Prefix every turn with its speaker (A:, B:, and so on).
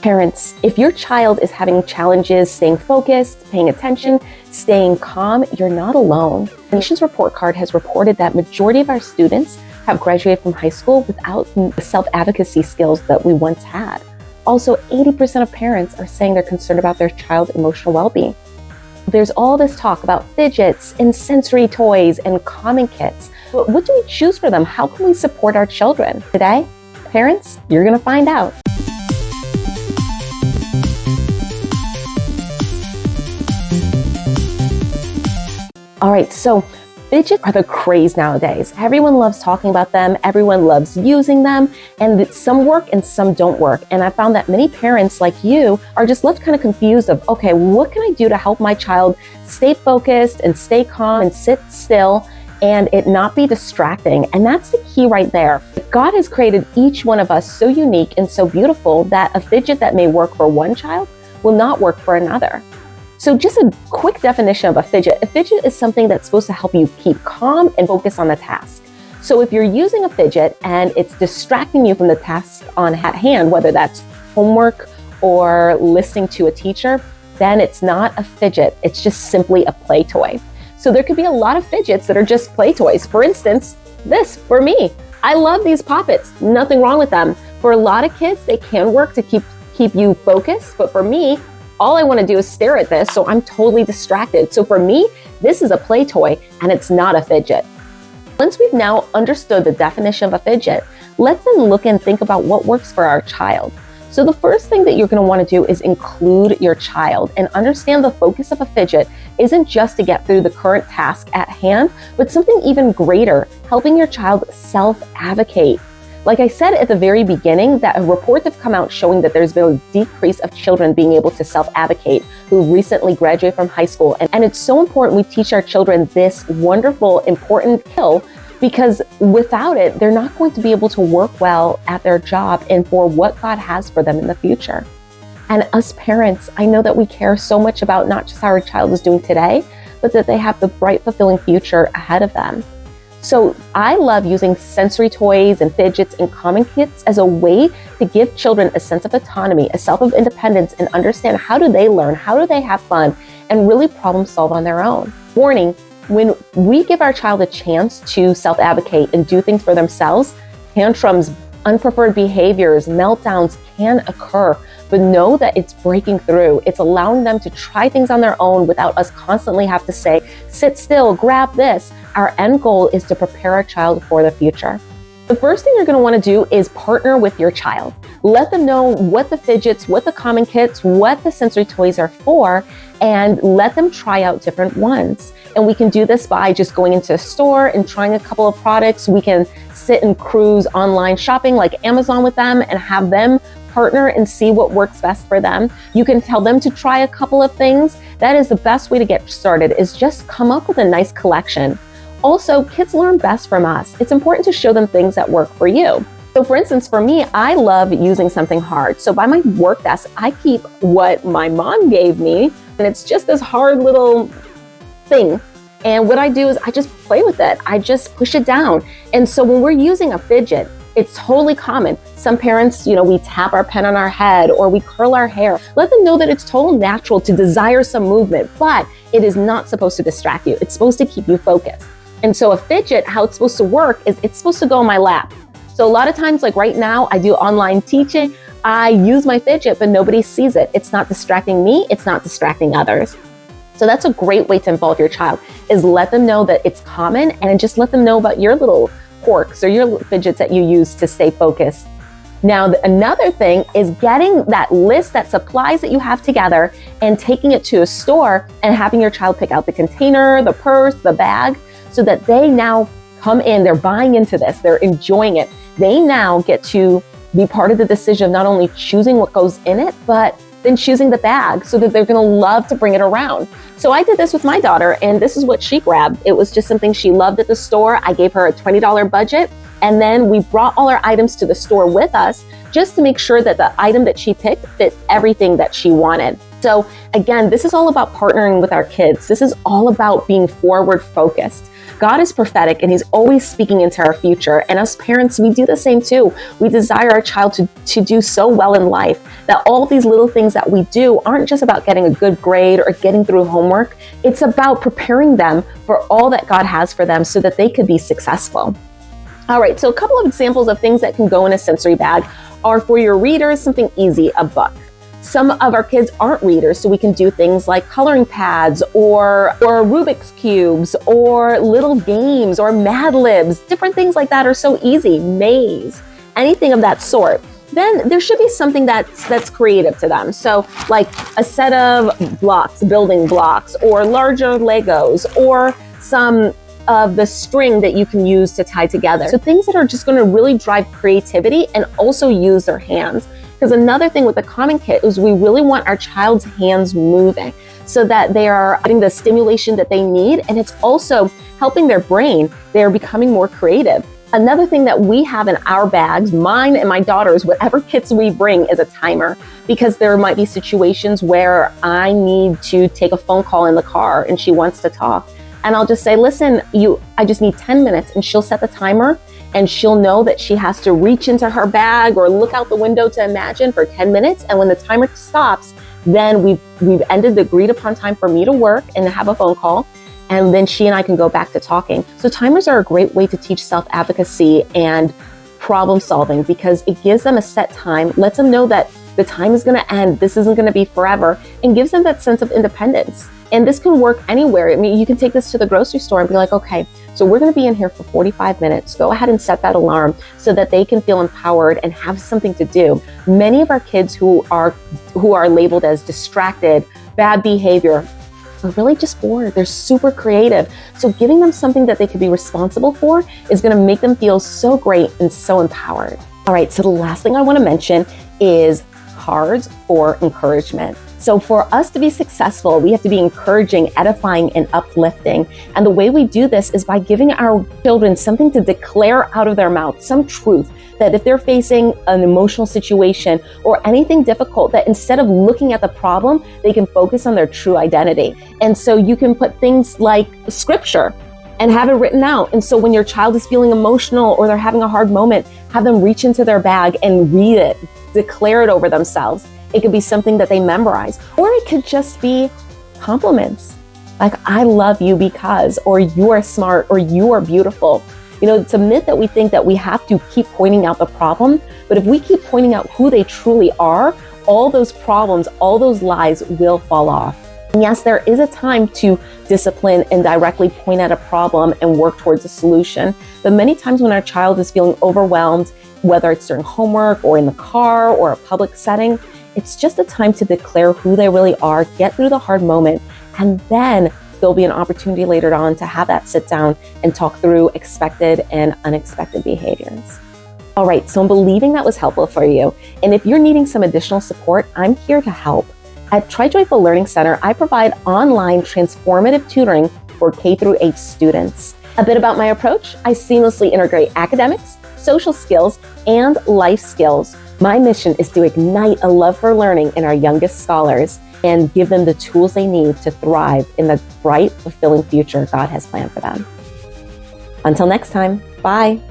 A: Parents, if your child is having challenges staying focused, paying attention, staying calm, you're not alone. The nation's report card has reported that majority of our students have graduated from high school without the self-advocacy skills that we once had. Also, 80% of parents are saying they're concerned about their child's emotional well-being. There's all this talk about fidgets and sensory toys and calming kits. But what do we choose for them? How can we support our children? Today, parents, you're going to find out. All right, so fidgets are the craze nowadays. Everyone loves talking about them. Everyone loves using them, and some work and some don't work. And I found that many parents like you are just left kind of confused of, okay, what can I do to help my child stay focused and stay calm and sit still and it not be distracting? And that's the key right there. God has created each one of us so unique and so beautiful that a fidget that may work for one child will not work for another. So just a quick definition of a fidget. A fidget is something that's supposed to help you keep calm and focus on the task. So if you're using a fidget and it's distracting you from the task on at hand, whether that's homework or listening to a teacher, then it's not a fidget. It's just simply a play toy. So there could be a lot of fidgets that are just play toys. For instance, this for me. I love these poppets. Nothing wrong with them. For a lot of kids, they can work to keep you focused, but for me, all I want to do is stare at this, so I'm totally distracted. So for me, this is a play toy and it's not a fidget. Once we've now understood the definition of a fidget, let's then look and think about what works for our child. So the first thing that you're going to want to do is include your child and understand the focus of a fidget isn't just to get through the current task at hand, but something even greater, helping your child self-advocate. Like I said at the very beginning, that reports have come out showing that there's been a decrease of children being able to self-advocate who recently graduated from high school. And it's so important we teach our children this wonderful, important skill, because without it, they're not going to be able to work well at their job and for what God has for them in the future. And us parents, I know that we care so much about not just how our child is doing today, but that they have the bright, fulfilling future ahead of them. So I love using sensory toys and fidgets and calming kits as a way to give children a sense of autonomy, a self of independence, and understand how do they learn, how do they have fun, and really problem solve on their own. Warning, when we give our child a chance to self-advocate and do things for themselves, tantrums, unpreferred behaviors, meltdowns can occur, but know that it's breaking through. It's allowing them to try things on their own without us constantly have to say, sit still, grab this. Our end goal is to prepare our child for the future. The first thing you're going to want to do is partner with your child. Let them know what the fidgets, what the calming kits, what the sensory toys are for, and let them try out different ones. And we can do this by just going into a store and trying a couple of products. We can sit and cruise online shopping like Amazon with them and have them partner and see what works best for them. You can tell them to try a couple of things. That is the best way to get started, is just come up with a nice collection. Also, kids learn best from us. It's important to show them things that work for you. So for instance, for me, I love using something hard. So by my work desk, I keep what my mom gave me, and it's just this hard little thing. And what I do is I just play with it. I just push it down. And so when we're using a fidget, it's totally common. Some parents, we tap our pen on our head or we curl our hair. Let them know that it's totally natural to desire some movement, but it is not supposed to distract you. It's supposed to keep you focused. And so a fidget, how it's supposed to work is it's supposed to go in my lap. So a lot of times, like right now, I do online teaching. I use my fidget, but nobody sees it. It's not distracting me. It's not distracting others. So that's a great way to involve your child, is let them know that it's common and just let them know about your little quirks or your fidgets that you use to stay focused. Now, another thing is getting that list, that supplies that you have together and taking it to a store and having your child pick out the container, the purse, the bag, so that they now come in, they're buying into this, they're enjoying it. They now get to be part of the decision of not only choosing what goes in it, but then choosing the bag so that they're going to love to bring it around. So I did this with my daughter, and this is what she grabbed. It was just something she loved at the store. I gave her a $20 budget, and then we brought all our items to the store with us just to make sure that the item that she picked fit everything that she wanted. So again, this is all about partnering with our kids. This is all about being forward focused. God is prophetic and he's always speaking into our future. And as parents, we do the same too. We desire our child to do so well in life that all these little things that we do aren't just about getting a good grade or getting through homework. It's about preparing them for all that God has for them so that they could be successful. All right, so a couple of examples of things that can go in a sensory bag are for your readers, something easy, a book. Some of our kids aren't readers, so we can do things like coloring pads or Rubik's Cubes or little games or Mad Libs. Different things like that are so easy. Maze, anything of that sort. Then there should be something that's creative to them. So like a set of blocks, building blocks, or larger Legos, or some of the string that you can use to tie together. So things that are just going to really drive creativity and also use their hands. Because another thing with the Common Kit is we really want our child's hands moving so that they are getting the stimulation that they need, and it's also helping their brain. They're becoming more creative. Another thing that we have in our bags, mine and my daughter's, whatever kits we bring, is a timer, because there might be situations where I need to take a phone call in the car and she wants to talk. And I'll just say, listen, I just need 10 minutes, and she'll set the timer. And she'll know that she has to reach into her bag or look out the window to imagine for 10 minutes. And when the timer stops, then we've ended the agreed upon time for me to work and to have a phone call. And then she and I can go back to talking. So timers are a great way to teach self-advocacy and problem solving, because it gives them a set time, lets them know that the time is going to end, this isn't going to be forever, and gives them that sense of independence. And this can work anywhere. I mean, you can take this to the grocery store and be like, okay, so we're going to be in here for 45 minutes. Go ahead and set that alarm so that they can feel empowered and have something to do. Many of our kids who are labeled as distracted, bad behavior, are really just bored. They're super creative. So giving them something that they could be responsible for is going to make them feel so great and so empowered. All right, so the last thing I want to mention is cards for encouragement. So for us to be successful, we have to be encouraging, edifying, and uplifting. And the way we do this is by giving our children something to declare out of their mouth, some truth, that if they're facing an emotional situation or anything difficult, that instead of looking at the problem, they can focus on their true identity. And so you can put things like scripture and have it written out. And so when your child is feeling emotional or they're having a hard moment, have them reach into their bag and read it, declare it over themselves. It could be something that they memorize, or it could just be compliments. Like, I love you because, or you are smart, or you are beautiful. You know, it's a myth that we think that we have to keep pointing out the problem, but if we keep pointing out who they truly are, all those problems, all those lies will fall off. And yes, there is a time to discipline and directly point at a problem and work towards a solution. But many times when our child is feeling overwhelmed, whether it's during homework or in the car or a public setting, it's just a time to declare who they really are, get through the hard moment, and then there'll be an opportunity later on to have that sit down and talk through expected and unexpected behaviors. All right, so I'm believing that was helpful for you. And if you're needing some additional support, I'm here to help. At Try Joyful Learning Center, I provide online transformative tutoring for K-8 students. A bit about my approach: I seamlessly integrate academics, social skills, and life skills. My mission is to ignite a love for learning in our youngest scholars and give them the tools they need to thrive in the bright, fulfilling future God has planned for them. Until next time, bye.